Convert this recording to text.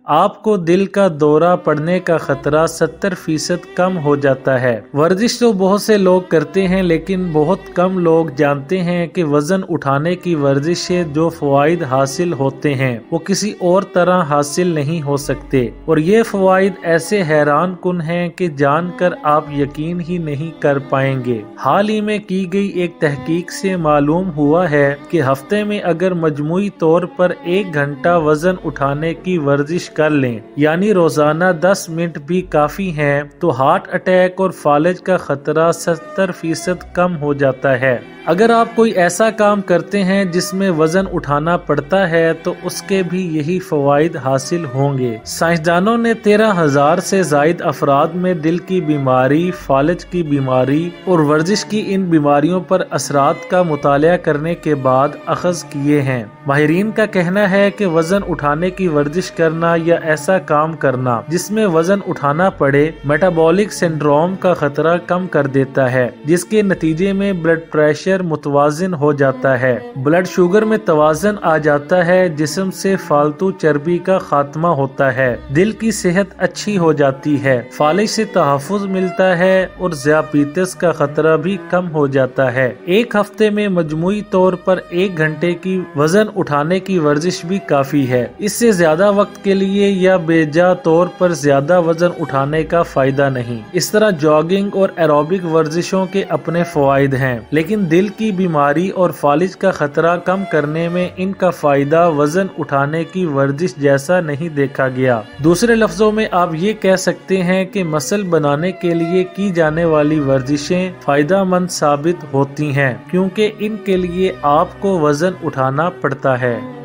आपको दिल का दौरा पड़ने का खतरा 70% कम हो जाता है। वर्जिश तो बहुत से लोग करते हैं, लेकिन बहुत कम लोग जानते हैं कि वजन उठाने की वर्जिश से जो फवाइद हासिल होते हैं वो किसी और तरह हासिल नहीं हो सकते, और ये फवाइद ऐसे हैरान कुन हैं कि जानकर आप यकीन ही नहीं कर पाएंगे। हाल ही में की गई एक तहकीक से मालूम हुआ है कि हफ्ते में अगर मजमूई तौर पर 1 घंटा वजन उठाने की वर्जिश कर लें, यानी रोजाना 10 मिनट भी काफी हैं, तो हार्ट अटैक और फालिज का खतरा 70% कम हो जाता है। अगर आप कोई ऐसा काम करते हैं जिसमें वजन उठाना पड़ता है तो उसके भी यही फवाइद हासिल होंगे। साइंसदानों ने 13,000 से जायद अफराद में दिल की बीमारी, फालिज की बीमारी और वर्जिश की इन बीमारियों पर असरात का मुतालिया करने के बाद अखज़ किए हैं। माहिरीन का कहना है कि वजन उठाने की वर्जिश करना या ऐसा काम करना जिसमें वजन उठाना पड़े मेटाबॉलिक सिंड्रोम का खतरा कम कर देता है, जिसके नतीजे में ब्लड प्रेशर मुतवाजिन हो जाता है, ब्लड शुगर में तवाज़न आ जाता है, जिस्म से फालतू चर्बी का खात्मा होता है, दिल की सेहत अच्छी हो जाती है, फालिज से तहफ़्फ़ुज़ मिलता है और ज़ियाबीतिस का खतरा भी कम हो जाता है। एक हफ्ते में मजमूई तौर पर 1 घंटे की वजन उठाने की वर्जिश भी काफी है। इससे ज्यादा वक्त के लिए या बेजा तौर पर ज्यादा वजन उठाने का फायदा नहीं। इस तरह जॉगिंग और एरोबिक वर्जिशों के अपने फवाइद हैं, लेकिन दिल की बीमारी और फालिज का खतरा कम करने में इनका फायदा वजन उठाने की वर्जिश जैसा नहीं देखा गया। दूसरे लफ्जों में आप ये कह सकते हैं कि मसल बनाने के लिए की जाने वाली वर्जिशें फायदा मंद साबित होती हैं, क्योंकि इनके लिए आपको वजन उठाना पड़ता है।